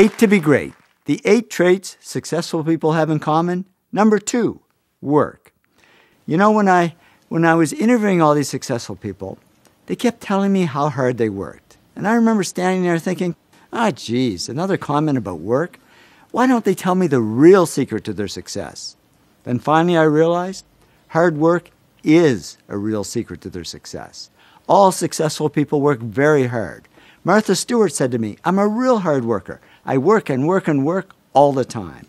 8 to be great. The 8 traits successful people have in common. Number 2, work. You know, when I was interviewing all these successful people, they kept telling me how hard they worked. And I remember standing there thinking, geez, another comment about work? Why don't they tell me the real secret to their success? Then finally I realized hard work is a real secret to their success. All successful people work very hard. Martha Stewart said to me, I'm a real hard worker. I work and work and work all the time.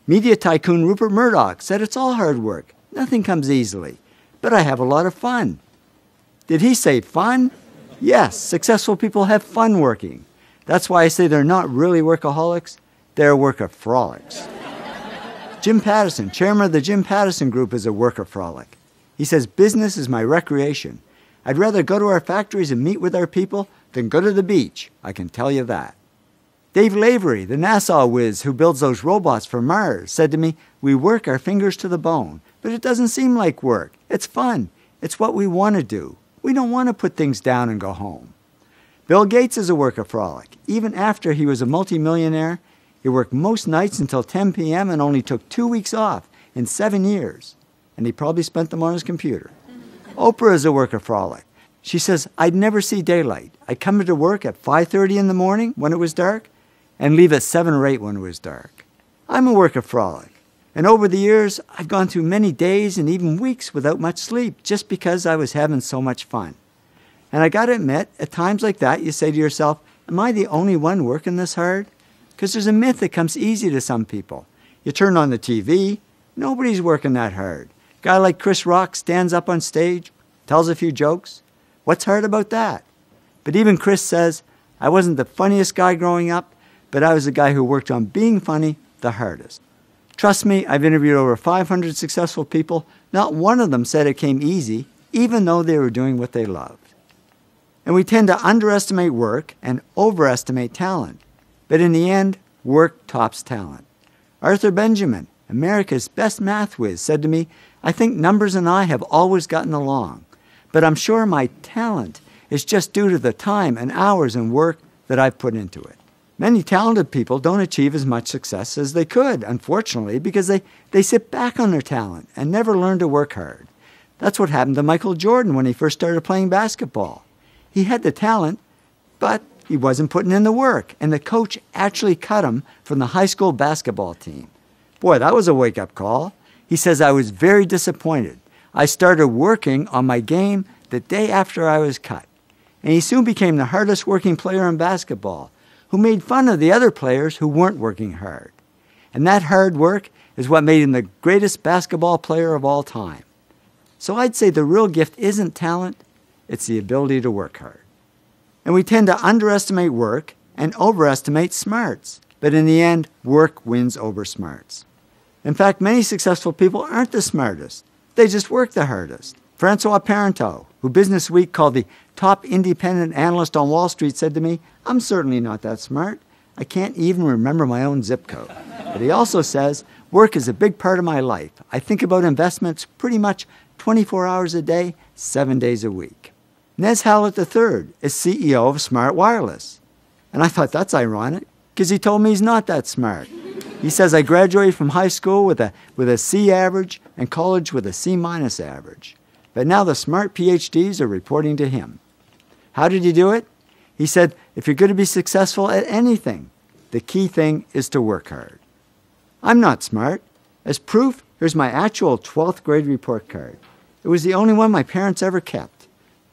Media tycoon Rupert Murdoch said it's all hard work. Nothing comes easily. But I have a lot of fun. Did he say fun? Yes, successful people have fun working. That's why I say they're not really workaholics, they're workaholics. Jim Pattison, chairman of the Jim Pattison Group, is a workaholic. He says, business is my recreation. I'd rather go to our factories and meet with our people than go to the beach, I can tell you that. Dave Lavery, the NASA whiz who builds those robots for Mars, said to me, we work our fingers to the bone, but it doesn't seem like work. It's fun. It's what we want to do. We don't want to put things down and go home. Bill Gates is a workaholic. Even after he was a multimillionaire, he worked most nights until 10 p.m. and only took 2 weeks off in 7 years. And he probably spent them on his computer. Oprah is a workaholic. She says, I'd never see daylight. I'd come into work at 5:30 in the morning when it was dark and leave at 7 or 8 when it was dark. I'm a workaholic. And over the years, I've gone through many days and even weeks without much sleep just because I was having so much fun. And I got to admit, at times like that, you say to yourself, am I the only one working this hard? Because there's a myth that comes easy to some people. You turn on the TV, nobody's working that hard. A guy like Chris Rock stands up on stage, tells a few jokes. What's hard about that? But even Chris says, I wasn't the funniest guy growing up, but I was the guy who worked on being funny the hardest. Trust me, I've interviewed over 500 successful people. Not one of them said it came easy, even though they were doing what they loved. And we tend to underestimate work and overestimate talent. But in the end, work tops talent. Arthur Benjamin, America's best math whiz, said to me, I think numbers and I have always gotten along, but I'm sure my talent is just due to the time and hours and work that I've put into it. Many talented people don't achieve as much success as they could, unfortunately, because they sit back on their talent and never learn to work hard. That's what happened to Michael Jordan when he first started playing basketball. He had the talent, but he wasn't putting in the work, and the coach actually cut him from the high school basketball team. Boy, that was a wake-up call. He says, I was very disappointed. I started working on my game the day after I was cut. And he soon became the hardest working player in basketball, who made fun of the other players who weren't working hard. And that hard work is what made him the greatest basketball player of all time. So I'd say the real gift isn't talent, it's the ability to work hard. And we tend to underestimate work and overestimate smarts. But in the end, work wins over smarts. In fact, many successful people aren't the smartest. They just work the hardest. Francois Parenteau, who Business Week called the top independent analyst on Wall Street, said to me, I'm certainly not that smart. I can't even remember my own zip code. But he also says, work is a big part of my life. I think about investments pretty much 24 hours a day, 7 days a week. Nez Hallett III is CEO of Smart Wireless. And I thought that's ironic, because he told me he's not that smart. He says, I graduated from high school with a C average and college with a C- average. But now the smart PhDs are reporting to him. How did he do it? He said, if you're going to be successful at anything, the key thing is to work hard. I'm not smart. As proof, here's my actual 12th grade report card. It was the only one my parents ever kept.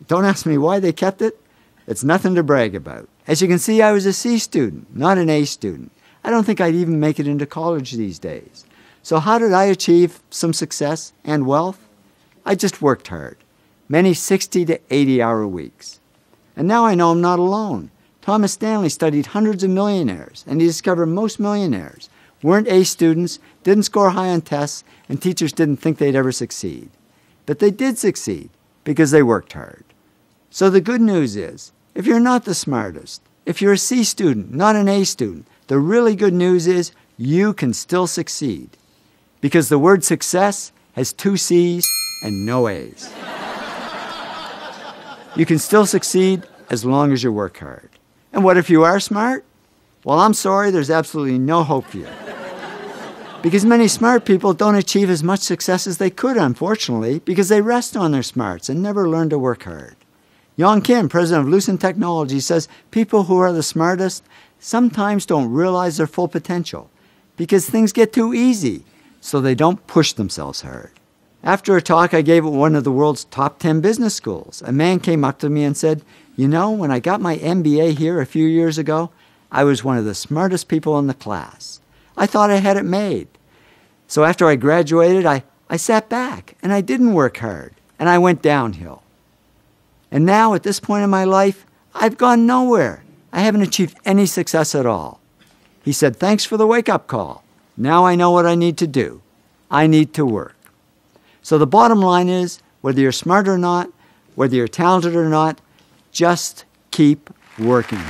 Don't ask me why they kept it. It's nothing to brag about. As you can see, I was a C student, not an A student. I don't think I'd even make it into college these days. So how did I achieve some success and wealth? I just worked hard. Many 60 to 80-hour weeks. And now I know I'm not alone. Thomas Stanley studied hundreds of millionaires, and he discovered most millionaires weren't A students, didn't score high on tests, and teachers didn't think they'd ever succeed. But they did succeed because they worked hard. So the good news is, if you're not the smartest, if you're a C student, not an A student, the really good news is you can still succeed. Because the word success has 2 C's and no A's. You can still succeed as long as you work hard. And what if you are smart? Well, I'm sorry, there's absolutely no hope for you. Because many smart people don't achieve as much success as they could, unfortunately, because they rest on their smarts and never learn to work hard. Young Kim, president of Lucent Technology, says people who are the smartest sometimes don't realize their full potential because things get too easy, so they don't push themselves hard. After a talk I gave at one of the world's top 10 business schools, a man came up to me and said, "You know, when I got my MBA here a few years ago, I was one of the smartest people in the class. I thought I had it made. So after I graduated, I sat back and I didn't work hard and I went downhill. And now at this point in my life, I've gone nowhere. I haven't achieved any success at all." He said, "Thanks for the wake-up call. Now I know what I need to do. I need to work." So the bottom line is, whether you're smart or not, whether you're talented or not, just keep working.